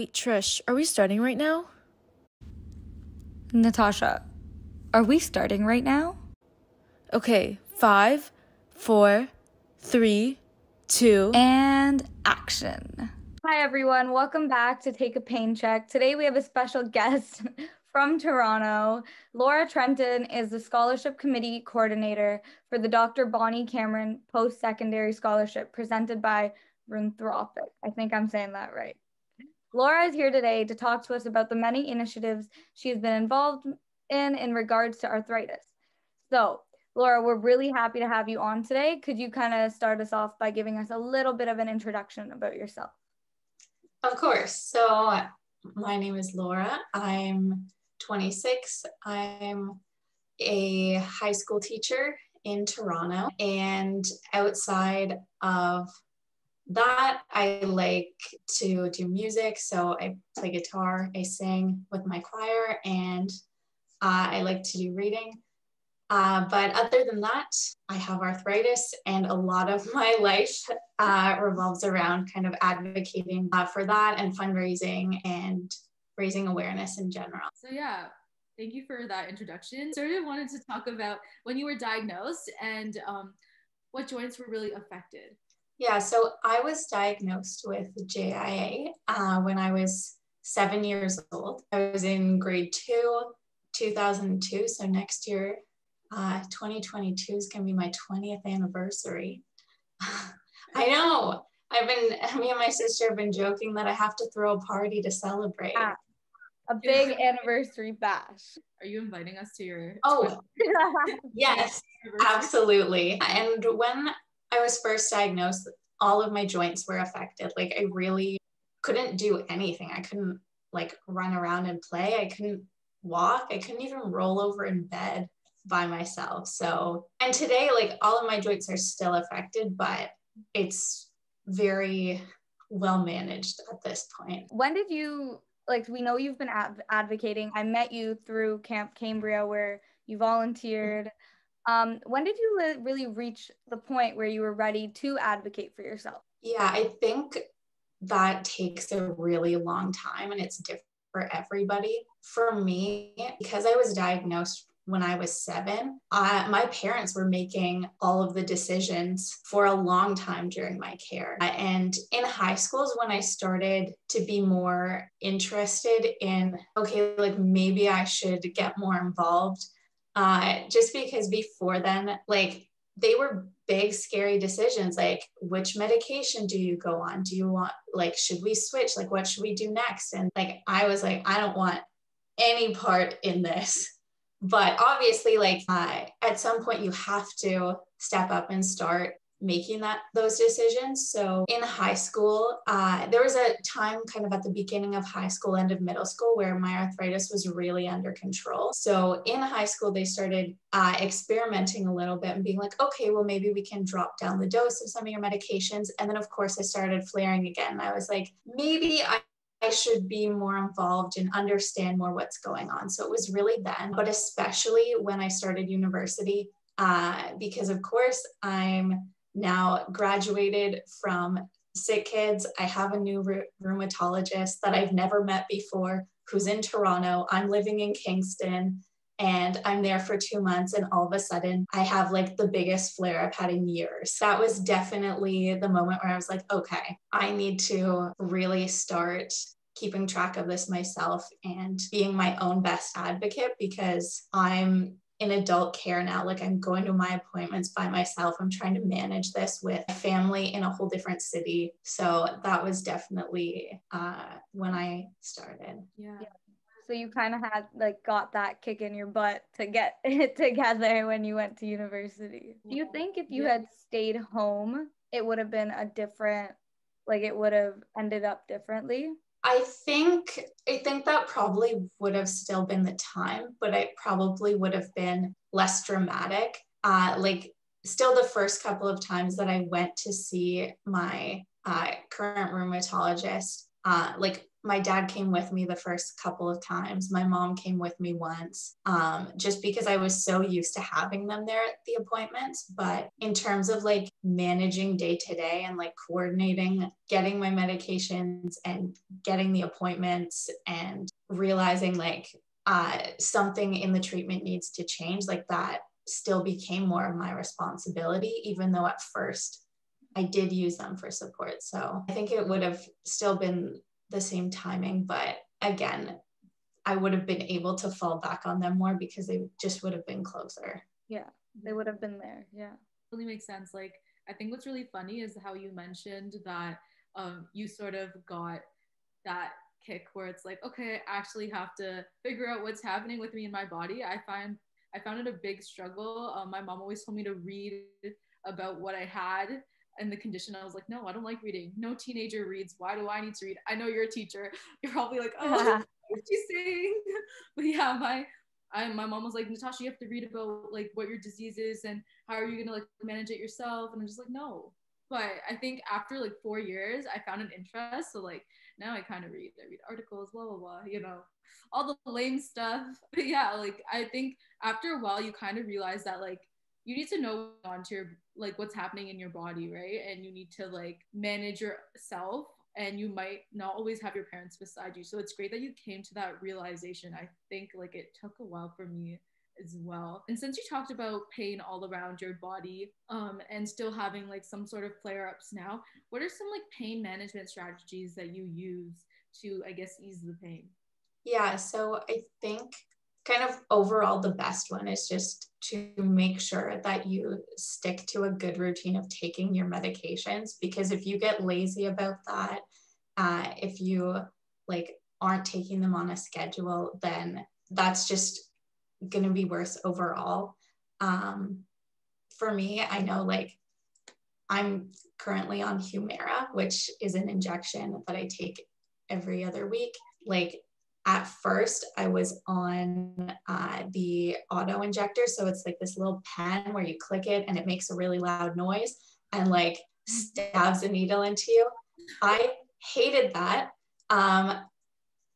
Wait, Trish, are we starting right now? Natasha, are we starting right now? Okay, 5, 4, 3, 2... And action. Hi everyone, welcome back to Take a Pain Check. Today we have a special guest from Toronto. Laura Trenton is the Scholarship Committee Coordinator for the Dr. Bonnie Cameron Post-Secondary Scholarship presented by Rhynthropic. I think I'm saying that right. Laura is here today to talk to us about the many initiatives she has been involved in regards to arthritis. So, Laura, we're really happy to have you on today. Could you kind of start us off by giving us a little bit of an introduction about yourself? Of course. So my name is Laura. I'm 26. I'm a high school teacher in Toronto, and outside of that, I like to do music. So I play guitar, I sing with my choir, and I like to do reading. But other than that, I have arthritis, and a lot of my life revolves around kind of advocating for that and fundraising and raising awareness in general. So yeah, thank you for that introduction. Sort of wanted to talk about when you were diagnosed and what joints were really affected. Yeah, so I was diagnosed with JIA when I was 7 years old. I was in grade 2, 2002. So next year, 2022 is going to be my 20th anniversary. I know. Me and my sister have been joking that I have to throw a party to celebrate. A big anniversary bash. Are you inviting us to your... Oh, yes, absolutely. And when I was first diagnosed, all of my joints were affected. Like, I really couldn't do anything. I couldn't like run around and play. I couldn't walk. I couldn't even roll over in bed by myself. So, and today, like, all of my joints are still affected, but it's very well managed at this point. When did you, like, we know you've been advocating. I met you through Camp Cambria where you volunteered. When did you really reach the point where you were ready to advocate for yourself? Yeah, I think that takes a really long time, and it's different for everybody. For me, because I was diagnosed when I was 7, my parents were making all of the decisions for a long time during my care. And in high schools, when I started to be more interested in, okay, like maybe I should get more involved, just because before then, like, they were big, scary decisions, like, which medication do you go on? Do you want, like, should we switch? Like, what should we do next? And like, I was like, I don't want any part in this. But obviously, like, at some point you have to step up and start making those decisions. So in high school, there was a time kind of at the beginning of high school, end of middle school, where my arthritis was really under control. So in high school, they started experimenting a little bit and being like, okay, well, maybe we can drop down the dose of some of your medications. And then, of course, I started flaring again. I was like, maybe I should be more involved and understand more what's going on. So it was really then, but especially when I started university, because of course I'm now graduated from Sick Kids. I have a new rheumatologist that I've never met before, who's in Toronto. I'm living in Kingston, and I'm there for 2 months, and all of a sudden I have like the biggest flare I've had in years. That was definitely the moment where I was like, okay, I need to really start keeping track of this myself and being my own best advocate, because I'm in adult care now. Like, I'm going to my appointments by myself. I'm trying to manage this with a family in a whole different city. So that was definitely when I started. Yeah. So you kind of had like got that kick in your butt to get it together when you went to university. Do you think if you had stayed home, it would have been a different, like it would have ended up differently? I think that probably would have still been the time, but it probably would have been less dramatic. Like, still the first couple of times that I went to see my current rheumatologist, like, my dad came with me the first couple of times. My mom came with me once, just because I was so used to having them there at the appointments. But in terms of like managing day to day and like coordinating, getting my medications and getting the appointments and realizing like something in the treatment needs to change, like that still became more of my responsibility, even though at first I did use them for support. So I think it would have still been the same timing, but again, I would have been able to fall back on them more because they just would have been closer. Yeah, they would have been there. Yeah. Really makes sense. Like, I think what's really funny is how you mentioned that you sort of got that kick where it's like, okay, I actually have to figure out what's happening with me in my body. I found it a big struggle. My mom always told me to read about what I had and the condition. I was like, no, I don't like reading. No teenager reads. Why do I need to read? I know you're a teacher. You're probably like, oh, what's she saying? But yeah, my mom was like, Natasha, you have to read about like what your disease is and how are you gonna like manage it yourself? And I'm just like, no. But I think after like 4 years, I found an interest. So like now I kind of read. I read articles, blah blah blah. You know, all the lame stuff. But yeah, like I think after a while, you kind of realize that like you need to know onto your like what's happening in your body, right? And you need to like manage yourself, and you might not always have your parents beside you. So it's great that you came to that realization. I think like it took a while for me as well. And since you talked about pain all around your body, and still having like some sort of flare-ups now, what are some like pain management strategies that you use to, I guess, ease the pain? Yeah, so I think kind of overall the best one is just to make sure that you stick to a good routine of taking your medications, because if you get lazy about that, if you like aren't taking them on a schedule, then that's just going to be worse overall. For me, I know like I'm currently on Humira, which is an injection that I take every other week. Like at first I was on the auto injector. So it's like this little pen where you click it and it makes a really loud noise and like stabs a needle into you. I hated that.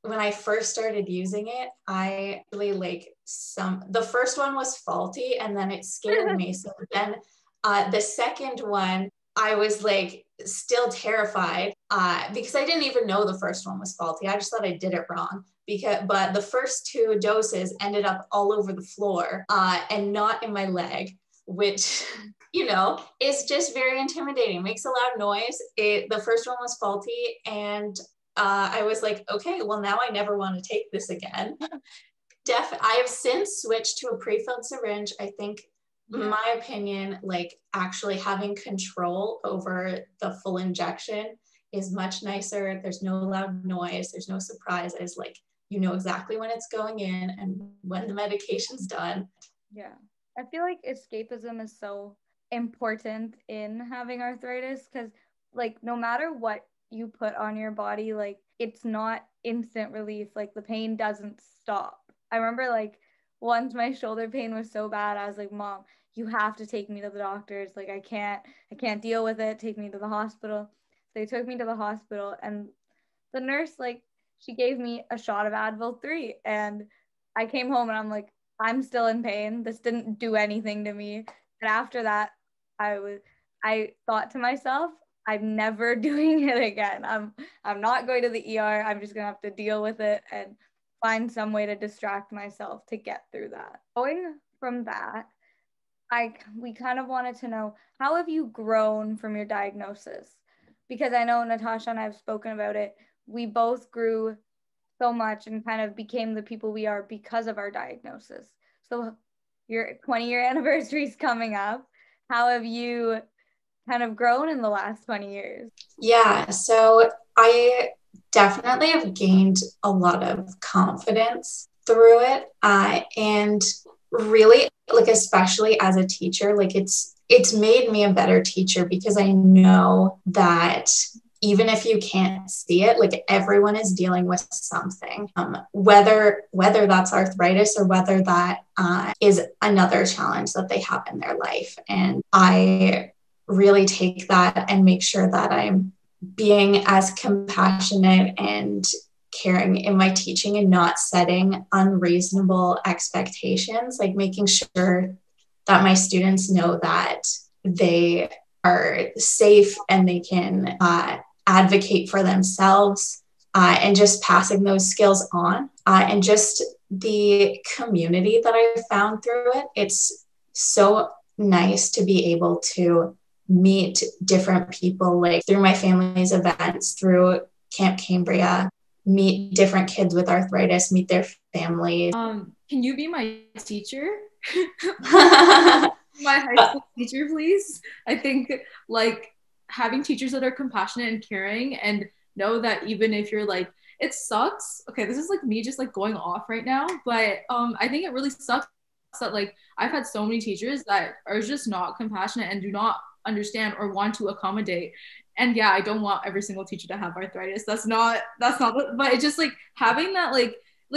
When I first started using it, I really like the first one was faulty and then it scared me. So then the second one, I was like still terrified because I didn't even know the first one was faulty. I just thought I did it wrong. But the first 2 doses ended up all over the floor and not in my leg, which, you know, is just very intimidating. It makes a loud noise. The first one was faulty, and I was like, okay, well, now I never want to take this again. I have since switched to a pre-filled syringe. I think, in my opinion, like actually having control over the full injection is much nicer. There's no loud noise. There's no surprises. Like, you know exactly when it's going in and when the medication's done. Yeah. I feel like escapism is so important in having arthritis because, like, no matter what you put on your body, like, it's not instant relief. Like, the pain doesn't stop. I remember, like, once my shoulder pain was so bad, I was like, Mom, you have to take me to the doctors. Like, I can't deal with it. Take me to the hospital. So they took me to the hospital, and the nurse, like, she gave me a shot of Advil 3, and I came home and I'm like, I'm still in pain. This didn't do anything to me. And after that, I thought to myself, I'm never doing it again. I'm not going to the ER. I'm just gonna have to deal with it and find some way to distract myself to get through that. Going from that, we kind of wanted to know, how have you grown from your diagnosis? Because I know Natasha and I have spoken about it. We both grew so much and kind of became the people we are because of our diagnosis. So your 20-year anniversary is coming up. How have you kind of grown in the last 20 years? Yeah, so I definitely have gained a lot of confidence through it. And really, like, especially as a teacher, like it's made me a better teacher because I know that even if you can't see it, like everyone is dealing with something, whether that's arthritis or whether that is another challenge that they have in their life. And I really take that and make sure that I'm being as compassionate and caring in my teaching and not setting unreasonable expectations, like making sure that my students know that they are safe and they can advocate for themselves, and just passing those skills on, and just the community that I found through it. It's so nice to be able to meet different people, like through my family's events, through Camp Cambria, meet different kids with arthritis, meet their families. Can you be my teacher? My high school teacher, please. I think like having teachers that are compassionate and caring and know that even if you're like, it sucks. Okay, this is like me just like going off right now, but I think it really sucks that like I've had so many teachers that are just not compassionate and do not understand or want to accommodate. And yeah, I don't want every single teacher to have arthritis. That's not but it's just like having that like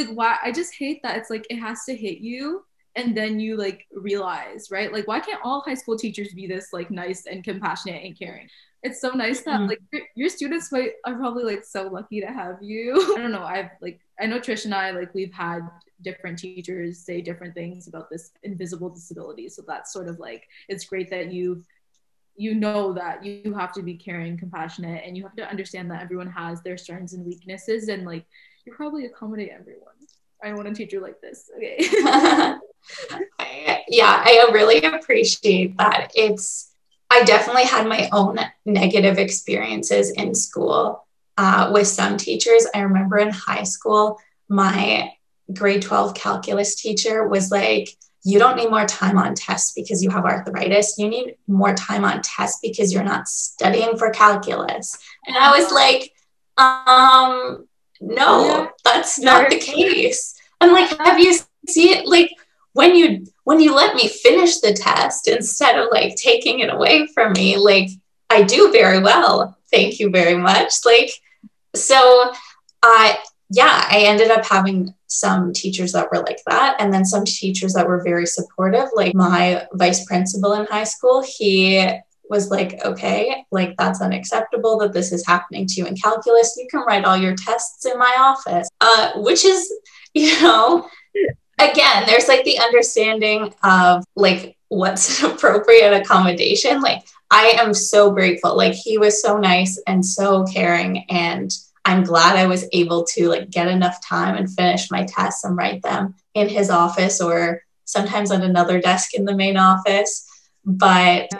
why I just hate that it's like it has to hit you and then you like realize, right? Like why can't all high school teachers be this like nice and compassionate and caring? It's so nice that like your students are probably like so lucky to have you. I don't know. I know Trish and I, like we've had different teachers say different things about this invisible disability. So that's sort of like, it's great that you know that you have to be caring, compassionate, and you have to understand that everyone has their strengths and weaknesses, and like you probably accommodate everyone. I want a teacher like this. Okay. I really appreciate that. I definitely had my own negative experiences in school with some teachers. I remember in high school, my grade 12 calculus teacher was like, you don't need more time on tests because you have arthritis. You need more time on tests because you're not studying for calculus. And I was like, no, that's not the case. I'm like, have you seen it? Like when you let me finish the test instead of like taking it away from me, like I do very well. Thank you very much. Like, so I ended up having some teachers that were like that. And then some teachers that were very supportive, like my vice principal in high school, he was like, okay, like that's unacceptable that this is happening to you in calculus. You can write all your tests in my office, which is, again, there's like the understanding of like what's an appropriate accommodation. Like I am so grateful. Like he was so nice and so caring, and I'm glad I was able to like get enough time and finish my tests and write them in his office or sometimes at another desk in the main office. But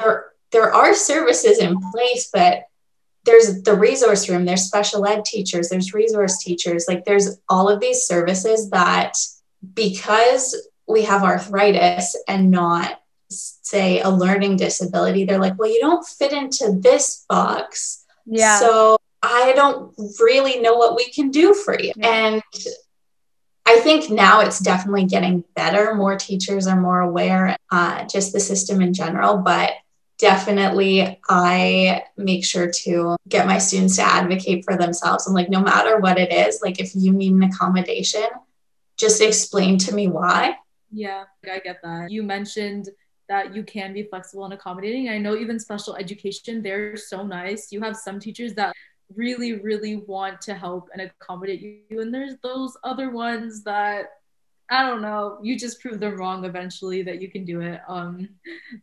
there are services in place, but there's the resource room, there's special ed teachers, there's resource teachers, like there's all of these services that, because we have arthritis and not say a learning disability, they're like, well, you don't fit into this box. Yeah. So I don't really know what we can do for you. Yeah. And I think now it's definitely getting better. More teachers are more aware, just the system in general, but definitely I make sure to get my students to advocate for themselves. I'm like, no matter what it is, like if you need an accommodation, just explain to me why. Yeah, I get that. You mentioned that you can be flexible and accommodating. I know even special education, they're so nice. You have some teachers that really, really want to help and accommodate you. And there's those other ones that, I don't know, you just prove them wrong eventually that you can do it.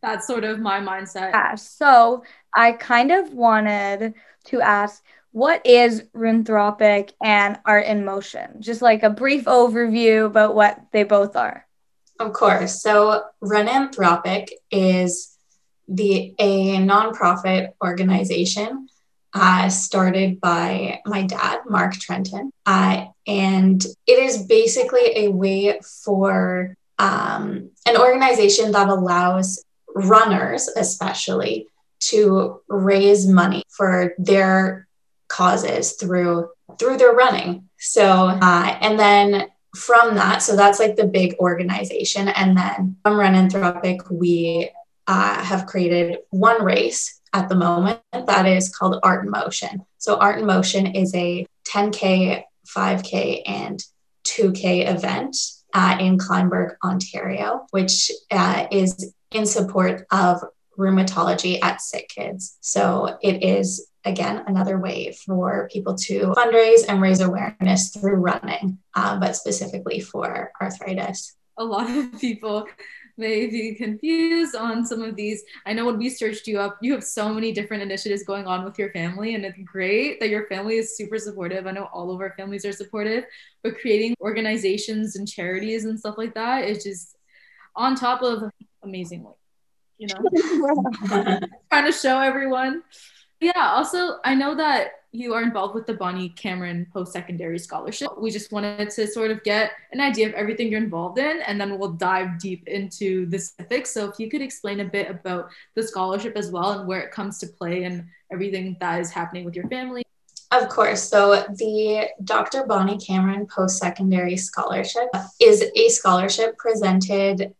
That's sort of my mindset. Yeah, so I kind of wanted to ask, what is Runthropic and Art in Motion? Just like a brief overview about what they both are. Of course. So Runthropic is a nonprofit organization started by my dad, Mark Trenton. And it is basically a way for an organization that allows runners, especially, to raise money for their causes through their running. So, and then from that, so that's like the big organization. And then from Runthropic, we have created one race at the moment that is called Art in Motion. So Art in Motion is a 10K, 5K, and 2K event in Kleinburg, Ontario, which is in support of rheumatology at Sick Kids. So it is again, another way for people to fundraise and raise awareness through running, but specifically for arthritis. A lot of people may be confused on some of these. I know when we searched you up, you have so many different initiatives going on with your family, and it's great that your family is super supportive. I know all of our families are supportive, but creating organizations and charities and stuff like that is just on top of amazing, you know, trying to show everyone. Yeah, also, I know that you are involved with the Bonnie Cameron Post-Secondary Scholarship. We just wanted to sort of get an idea of everything you're involved in, and then we'll dive deep into the specifics. So if you could explain a bit about the scholarship as well and where it comes to play and everything that is happening with your family. Of course. So the Dr. Bonnie Cameron Post-Secondary Scholarship is a scholarship presented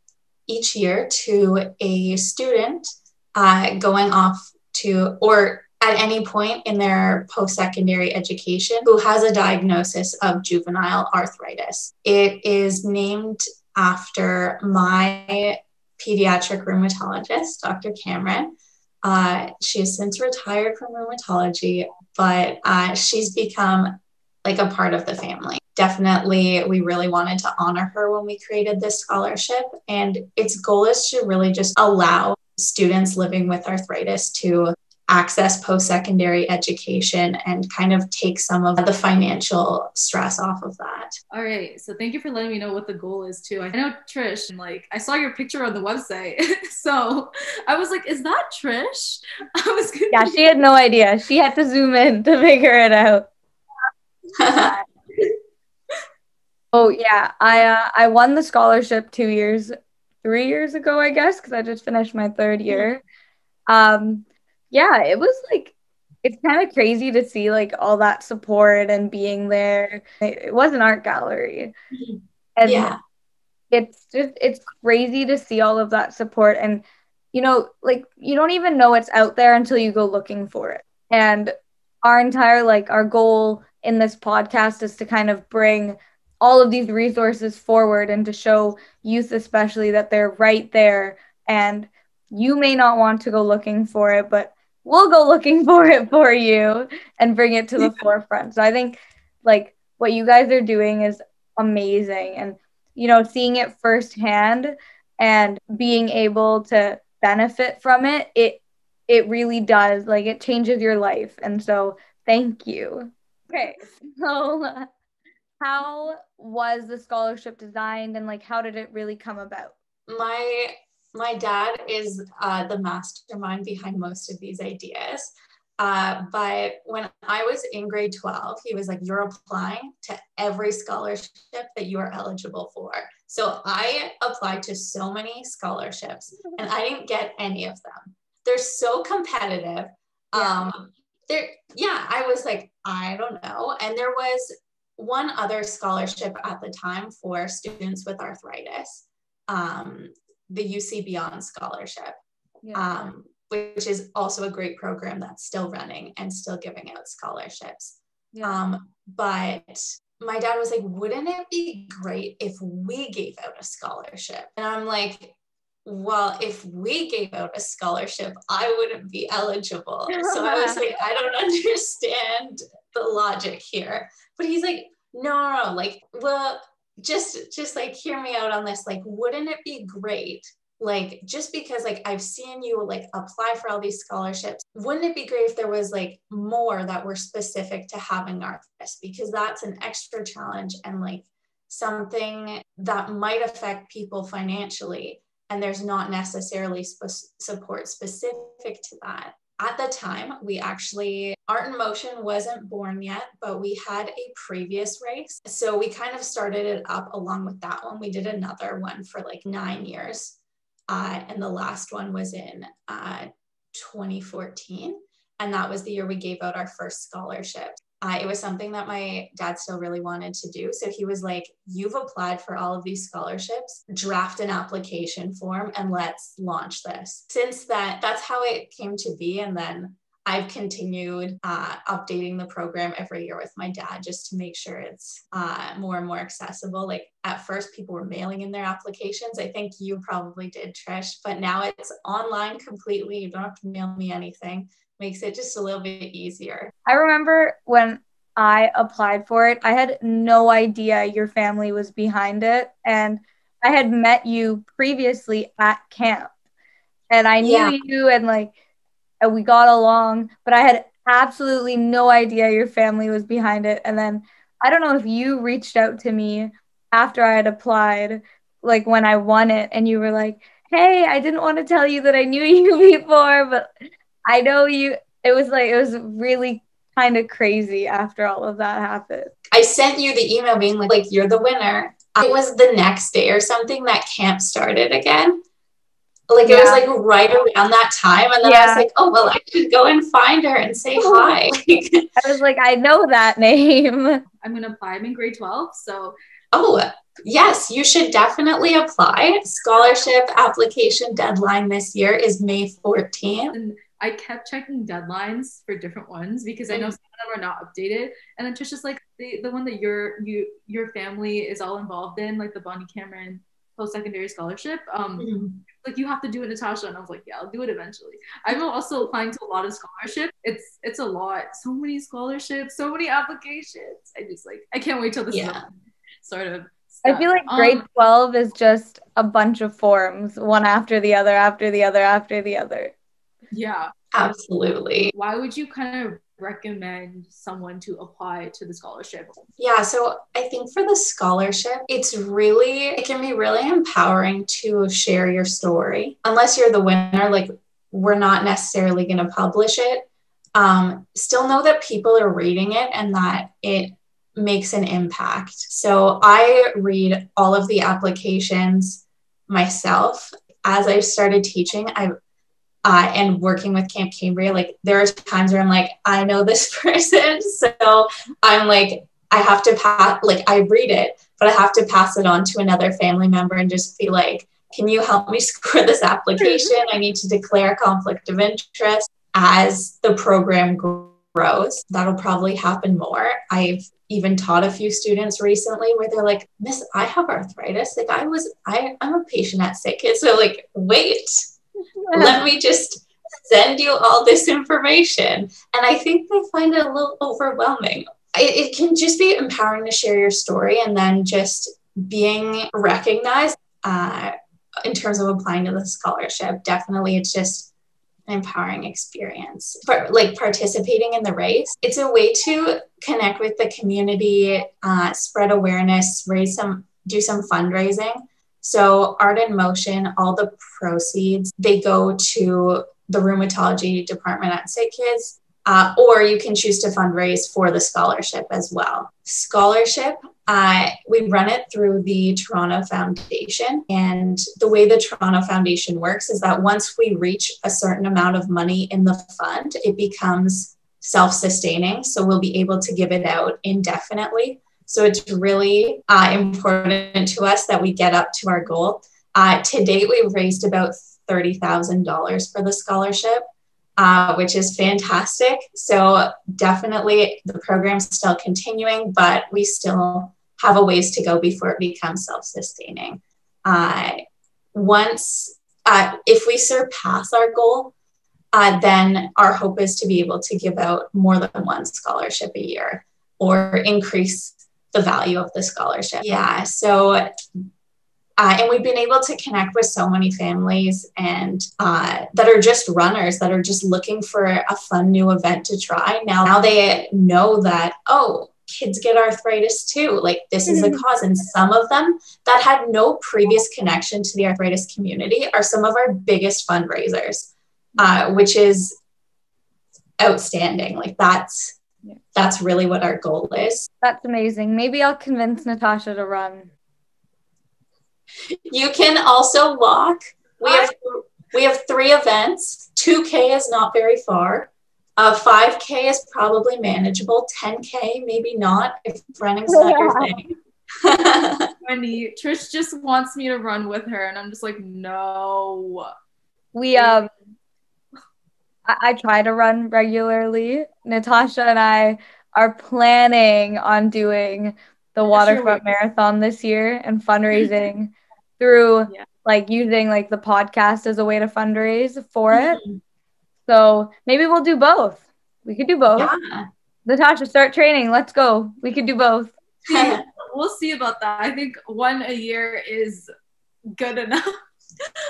each year to a student going off to, or at any point in their post-secondary education, who has a diagnosis of juvenile arthritis. It is named after my pediatric rheumatologist, Dr. Cameron. She has since retired from rheumatology, but she's become like a part of the family. Definitely, we really wanted to honor her when we created this scholarship. And its goal is to really just allow students living with arthritis to access post-secondary education and kind of take some of the financial stress off of that. All right. So thank you for letting me know what the goal is too. I know Trish, and like I saw your picture on the website. So I was like, is that Trish? Yeah, she had no idea. She had to zoom in to figure it out. Oh yeah, I won the scholarship 3 years ago, I guess, because I just finished my third year. Yeah, it was like, it's kind of crazy to see like all that support and being there. It was an art gallery. And yeah, it's crazy to see all of that support. And, you know, like you don't even know it's out there until you go looking for it. And our goal in this podcast is to kind of bring all of these resources forward and to show youth especially that they're right there. And you may not want to go looking for it, but we'll go looking for it for you and bring it to the forefront. So I think like what you guys are doing is amazing. And, you know, seeing it firsthand and being able to benefit from it, it really does. Like it changes your life. And so thank you. Okay. So how was the scholarship designed and like how did it really come about? My dad is the mastermind behind most of these ideas. But when I was in grade 12, he was like, you're applying to every scholarship that you are eligible for. So I applied to so many scholarships and I didn't get any of them. They're so competitive. I was like, I don't know. And there was one other scholarship at the time for students with arthritis. The UC Beyond Scholarship, which is also a great program that's still running and still giving out scholarships. But my dad was like, wouldn't it be great if we gave out a scholarship? And I'm like, well, if we gave out a scholarship, I wouldn't be eligible. So I was like, I don't understand the logic here. But he's like, no, like, well, just like hear me out on this. Like, wouldn't it be great? Like, just because like I've seen you like apply for all these scholarships, wouldn't it be great if there was like more that were specific to having arthritis? Because that's an extra challenge and like something that might affect people financially. And there's not necessarily support specific to that. At the time, Art in Motion wasn't born yet, but we had a previous race. So we kind of started it up along with that one. We did another one for like 9 years. And the last one was in 2014. And that was the year we gave out our first scholarship. It was something that my dad still really wanted to do. So he was like, you've applied for all of these scholarships, draft an application form and let's launch this. Since that's how it came to be. And then I've continued updating the program every year with my dad just to make sure it's more and more accessible. Like at first people were mailing in their applications. I think you probably did, Trish, but now it's online completely. You don't have to mail me anything. makes it just a little bit easier. I remember when I applied for it, I had no idea your family was behind it. And I had met you previously at camp. And I knew you and we got along, but I had absolutely no idea your family was behind it. And then I don't know if you reached out to me after I had applied, like when I won it, and you were like, hey, I didn't want to tell you that I knew you before, but I know you. It was really kind of crazy after all of that happened. I sent you the email being like, you're the winner. It was the next day or something that camp started again. Like it was like right around that time. And then I was like, oh, well, I should go and find her and say hi. I was like, I know that name. I'm going to apply. I'm in grade 12. So. Oh, yes, you should definitely apply. Scholarship application deadline this year is May 14th. And I kept checking deadlines for different ones because I know some of them are not updated. And then Trisha's like, the one that your family is all involved in, like the Bonnie Cameron post-secondary scholarship, like you have to do it, Natasha. And I was like, yeah, I'll do it eventually. I'm also applying to a lot of scholarships. It's a lot, so many scholarships, so many applications. I can't wait till this is sort of stuff. I feel like grade 12 is just a bunch of forms, one after the other, after the other, after the other. Yeah, absolutely. Why would you kind of recommend someone to apply to the scholarship? Yeah, so I think for the scholarship, it can be really empowering to share your story. Unless you're the winner, like we're not necessarily going to publish it. Still know that people are reading it and that it makes an impact. So I read all of the applications myself. As I started teaching, and working with Camp Cambria, like there are times where I'm like, I know this person. So I'm like, I have to I read it, but I have to pass it on to another family member and just be like, can you help me score this application? I need to declare a conflict of interest. As the program grows, that'll probably happen more. I've even taught a few students recently where they're like, Miss, I have arthritis. Like I'm a patient at Sick Kids. So like, wait, let me just send you all this information. And I think they find it a little overwhelming. It can just be empowering to share your story and then just being recognized in terms of applying to the scholarship. Definitely, it's just an empowering experience. For like participating in the race, it's a way to connect with the community, spread awareness, do some fundraising. So Art in Motion, all the proceeds, they go to the rheumatology department at Sick Kids, or you can choose to fundraise for the scholarship as well. Scholarship, we run it through the Toronto Foundation. And the way the Toronto Foundation works is that once we reach a certain amount of money in the fund, it becomes self-sustaining. So we'll be able to give it out indefinitely. So it's really important to us that we get up to our goal. To date, we've raised about $30,000 for the scholarship, which is fantastic. So definitely the program's still continuing, but we still have a ways to go before it becomes self-sustaining. If we surpass our goal, then our hope is to be able to give out more than one scholarship a year or increase the value of the scholarship. Yeah. So, and we've been able to connect with so many families and that are just runners, that are just looking for a fun new event to try. Now they know that, oh, kids get arthritis too. Like this is a cause. And some of them that had no previous connection to the arthritis community are some of our biggest fundraisers, which is outstanding. Like that's really what our goal is. That's amazing. Maybe I'll convince Natasha to run. You can also walk. We have 3 events. 2K is not very far. 5K is probably manageable. 10K, maybe not if running's not your thing. Funny. Trish just wants me to run with her, and I'm just like, no. I try to run regularly. Natasha and I are planning on doing the Waterfront Marathon this year and fundraising through using the podcast as a way to fundraise for it. So maybe we'll do both. We could do both. Yeah. Natasha, start training. Let's go. We could do both. We'll see about that. I think one a year is good enough.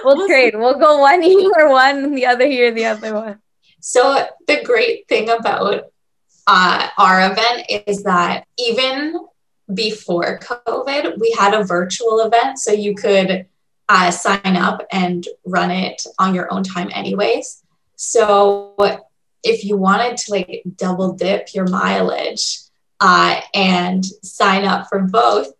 We'll trade. We'll go 1 year one, the other year the other one. So the great thing about our event is that even before COVID, we had a virtual event, so you could sign up and run it on your own time anyways. So if you wanted to like double dip your mileage and sign up for both,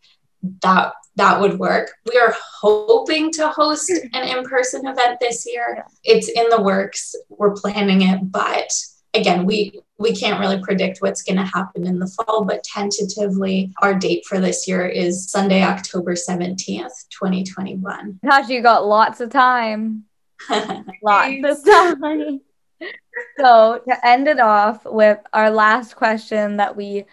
that would work. We are hoping to host an in-person event this year. It's in the works. We're planning it, but again, we can't really predict what's going to happen in the fall, but tentatively our date for this year is Sunday, October 17th, 2021. Natasha, you got lots of time. Lots of time. So to end it off with our last question that we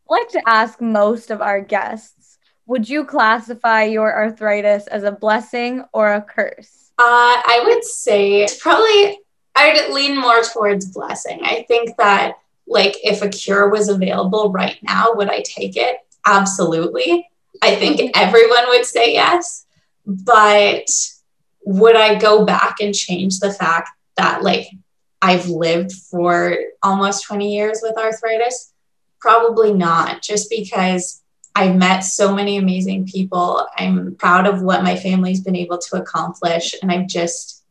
like to ask most of our guests, would you classify your arthritis as a blessing or a curse? I would say it's probably, I'd lean more towards blessing. I think that like if a cure was available right now, would I take it? Absolutely. I think everyone would say yes, but would I go back and change the fact that like I've lived for almost 20 years with arthritis? Probably not, just because I've met so many amazing people. I'm proud of what my family's been able to accomplish, and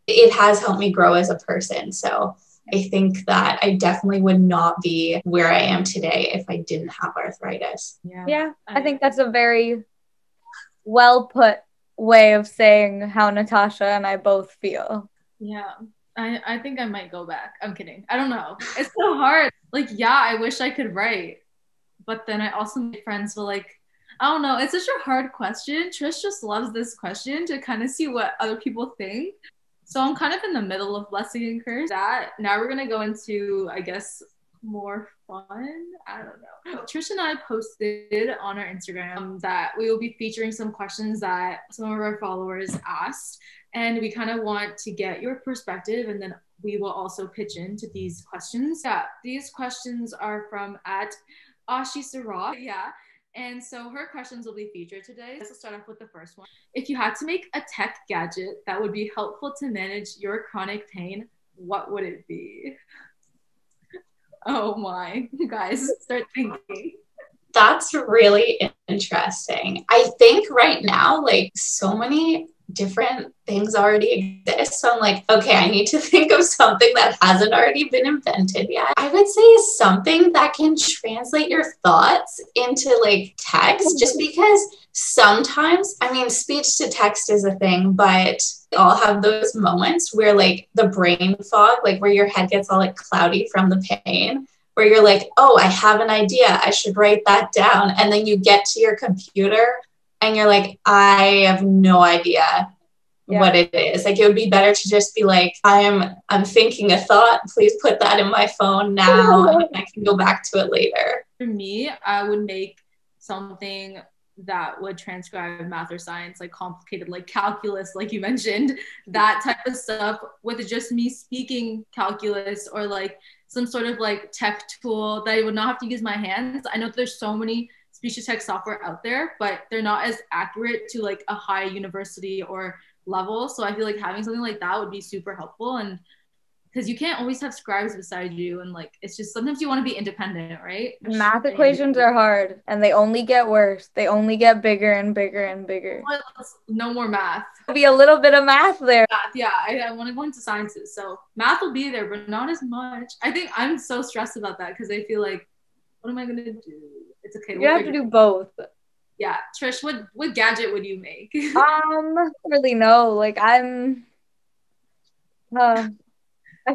it has helped me grow as a person. So I think that I definitely would not be where I am today if I didn't have arthritis. Yeah, I think that's a very well put way of saying how Natasha and I both feel. Yeah, I think I might go back. I'm kidding. I don't know. It's so hard. Like, yeah, I wish I could write, but then I also make friends with like, I don't know. It's such a hard question. Trish just loves this question to kind of see what other people think. So I'm kind of in the middle of blessing and curse. Now we're gonna go into, I guess, more fun. I don't know. Trish and I posted on our Instagram that we will be featuring some questions that some of our followers asked, and we kind of want to get your perspective, and then we will also pitch into these questions. Yeah, these questions are from @Ashi Sarah. Yeah. And so her questions will be featured today. Let's start off with the first one. If you had to make a tech gadget that would be helpful to manage your chronic pain, what would it be? Oh my, you guys, start thinking. That's really interesting. I think right now, like so many different things already exist. So I'm like, okay, I need to think of something that hasn't already been invented yet. I would say something that can translate your thoughts into like text, just because sometimes, I mean, speech to text is a thing, but we all have those moments where like the brain fog, like where your head gets all like cloudy from the pain, where you're like, oh, I have an idea, I should write that down. And then you get to your computer and you're like, I have no idea what it is. Like, it would be better to just be like, I'm thinking a thought. Please put that in my phone now, and I can go back to it later. For me, I would make something that would transcribe math or science, like complicated, like calculus, like you mentioned, that type of stuff, with just me speaking calculus, or like some sort of like tech tool that I would not have to use my hands. I know there's so many speech to text software out there, but they're not as accurate to like a high university or level. So I feel like having something like that would be super helpful. And because you can't always have scribes beside you, and like it's just sometimes you want to be independent, right? Math equations are hard, and they only get worse. They only get bigger and bigger and bigger. No more math. There'll be a little bit of math there. Yeah, I want to go into sciences, so math will be there, but not as much. I think I'm so stressed about that because I feel like, what am I gonna do? It's okay. You have to do both. Yeah, Trish, what gadget would you make? I don't really know. Like I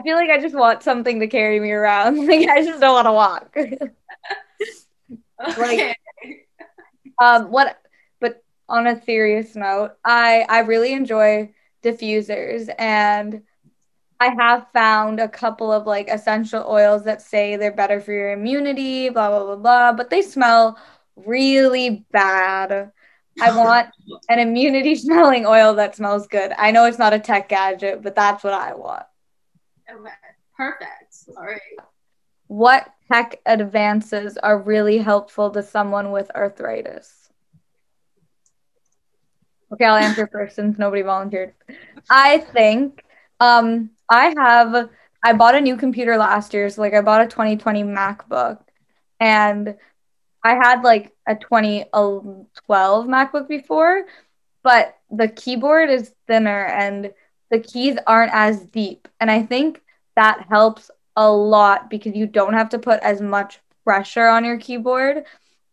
feel like I just want something to carry me around. Like I just don't want to walk. Okay. But on a serious note, I really enjoy diffusers, and I have found a couple of like essential oils that say they're better for your immunity, blah, blah, blah, blah, but they smell really bad. I want an immunity smelling oil that smells good. I know it's not a tech gadget, but that's what I want. Okay. Perfect. All right. What tech advances are really helpful to someone with arthritis? Okay, I'll answer first since nobody volunteered. I think I bought a new computer last year, so like I bought a 2020 MacBook, and I had like a 2012 MacBook before, but the keyboard is thinner and the keys aren't as deep. And I think that helps a lot because you don't have to put as much pressure on your keyboard.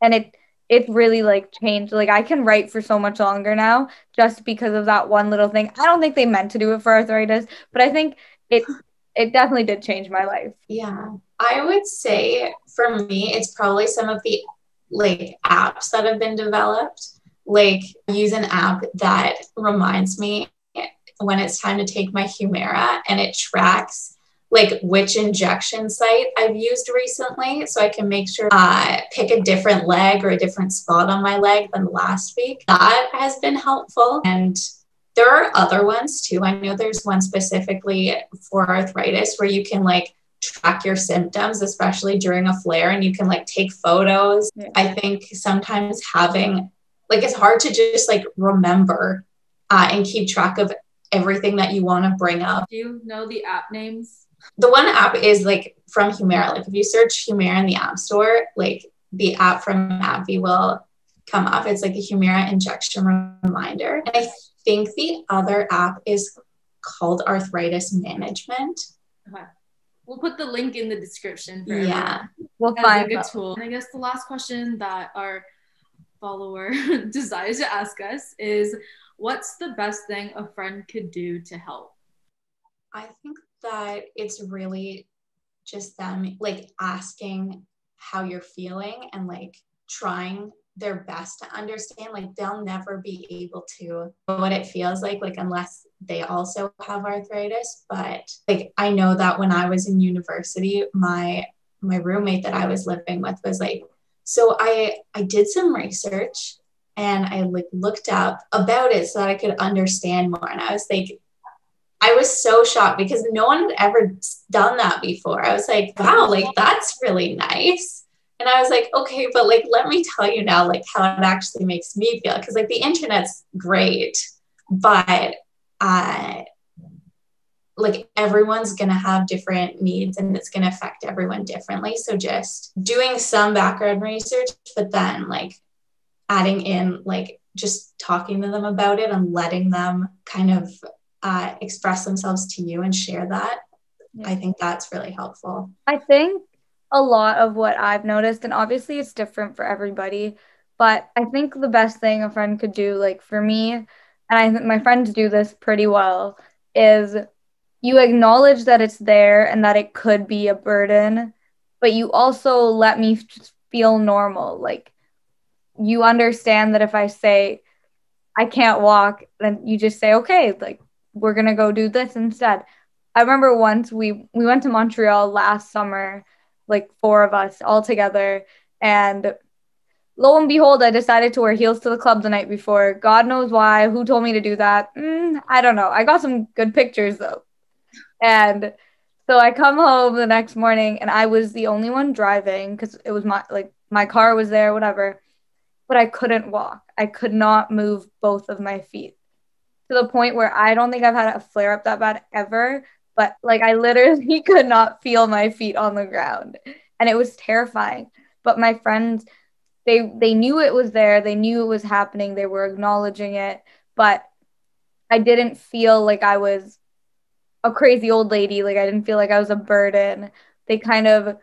And it really like changed. Like I can write for so much longer now just because of that one little thing. I don't think they meant to do it for arthritis, but I think it definitely did change my life. Yeah. I would say for me, it's probably some of the like apps that have been developed. Like I use an app that reminds me when it's time to take my Humira, and it tracks like which injection site I've used recently, so I can make sure I pick a different leg or a different spot on my leg than last week. That has been helpful. And there are other ones too. I know there's one specifically for arthritis where you can like track your symptoms, especially during a flare, and you can like take photos. Yeah. I think sometimes having like, it's hard to just like remember and keep track of everything that you want to bring up. Do you know the app names? The one app is like from Humira. Like if you search Humira in the App Store, like the app from AbbVie will come up. It's like a Humira injection reminder. And I think the other app is called Arthritis Management. Okay. We'll put the link in the description. For yeah. We'll find a good tool. And I guess the last question that our follower desires to ask us is, what's the best thing a friend could do to help? I think that it's really just them like asking how you're feeling and like trying their best to understand. Like they'll never be able to know what it feels like unless they also have arthritis. But like I know that when I was in university, my roommate that I was living with was like, so I did some research and I like looked up about it so that I could understand more. And I was like, I was so shocked because no one had ever done that before. I was like, wow, like that's really nice. And I was like, okay, but like, let me tell you now, like how it actually makes me feel. Cause like the internet's great, but like everyone's going to have different needs and it's going to affect everyone differently. So just doing some background research, but then like adding in, like just talking to them about it and letting them kind of express themselves to you and share that. Yeah. I think that's really helpful. I think a lot of what I've noticed, and obviously it's different for everybody, but I think the best thing a friend could do, like for me, and I think my friends do this pretty well, is you acknowledge that it's there and that it could be a burden, but you also let me just feel normal. Like you understand that if I say I can't walk, then you just say, okay, like we're going to go do this instead. I remember once we went to Montreal last summer, like 4 of us all together. And lo and behold, I decided to wear heels to the club the night before. God knows why. Who told me to do that? I don't know. I got some good pictures though. And so I come home the next morning and I was the only one driving because it was my car was there, whatever. But I couldn't walk. I could not move both of my feet. To the point where I don't think I've had a flare up that bad ever, but like I literally could not feel my feet on the ground and it was terrifying. But my friends, they knew it was there. They knew it was happening. They were acknowledging it, but I didn't feel like I was a crazy old lady. Like I didn't feel like I was a burden. They kind of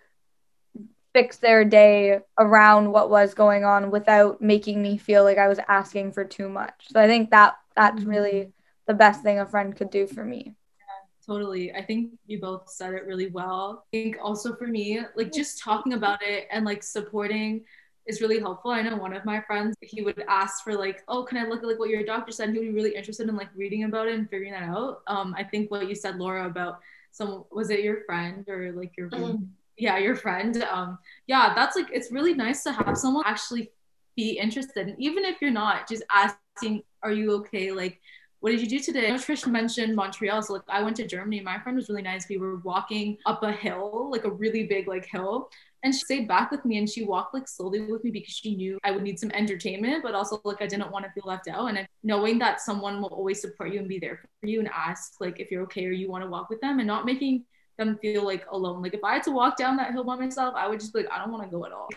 fixed their day around what was going on without making me feel like I was asking for too much. So I think that's really the best thing a friend could do for me. Yeah, totally. I think you both said it really well. I think also for me, like just talking about it and like supporting is really helpful. I know one of my friends, he would ask for like, oh, can I look at like what your doctor said? He would be really interested in like reading about it and figuring that out. I think what you said, Laura, about was it your friend or like your yeah, your friend. Yeah, that's like, it's really nice to have someone actually be interested. And even if you're not, just asking, are you okay? Like what did you do today? I know Trish mentioned Montreal. So like I went to Germany. My friend was really nice. We were walking up a hill, like a really big like hill. And she stayed back with me and she walked like slowly with me because she knew I would need some entertainment, but also like I didn't want to feel left out. And knowing that someone will always support you and be there for you and ask like if you're okay or you want to walk with them, and not making them feel like alone. Like if I had to walk down that hill by myself, I would just be like, I don't want to go at all.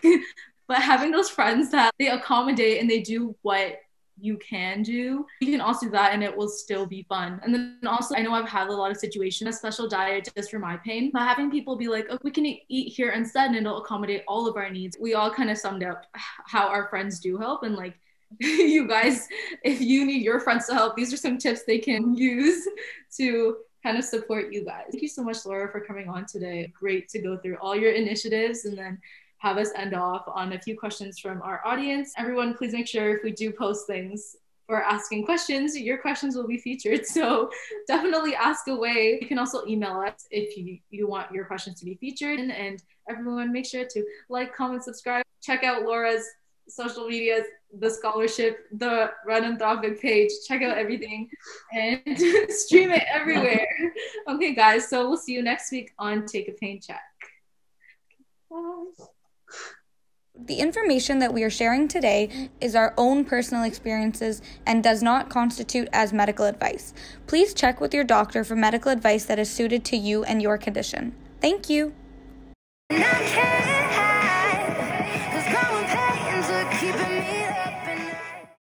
But having those friends that they accommodate and they do what you can do, you can also do that and it will still be fun. And then also, I know I've had a lot of situations, a special diet just for my pain, but having people be like, oh, we can eat here instead and it'll accommodate all of our needs. We all kind of summed up how our friends do help. And like, you guys, if you need your friends to help, these are some tips they can use to kind of support you guys. Thank you so much, Laura, for coming on today. Great to go through all your initiatives and then have us end off on a few questions from our audience. Everyone, please make sure if we do post things or asking questions, your questions will be featured. So definitely ask away. You can also email us if you want your questions to be featured. And everyone, make sure to like, comment, subscribe. Check out Laura's social medias, the scholarship, the Run-Anthropic page. Check out everything and stream it everywhere. Okay, guys. So we'll see you next week on Take a Pain Check. Bye. The information that we are sharing today is our own personal experiences and does not constitute as medical advice. Please check with your doctor for medical advice that is suited to you and your condition. Thank you.